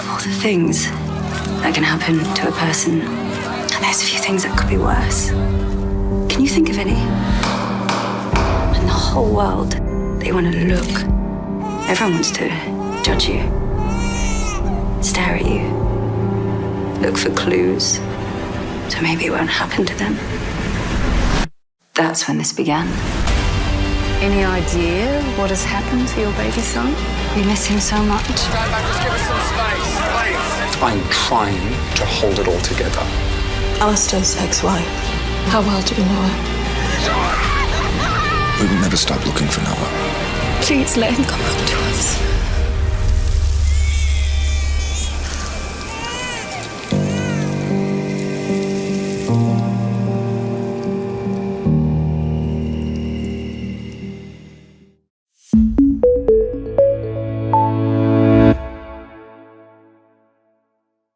All the things that can happen to a person, and there's a few things that could be worse. Can you think of any? In the whole world, they want to look. Everyone wants to judge you, stare at you, look for clues, so maybe it won't happen to them. That's when this began. Any idea what has happened to your baby son? We miss him so much. Just give us some space, please. I'm trying to hold it all together. Alistair's ex-wife. How well do you know her? We will never stop looking for Noah. Please let him come home to us.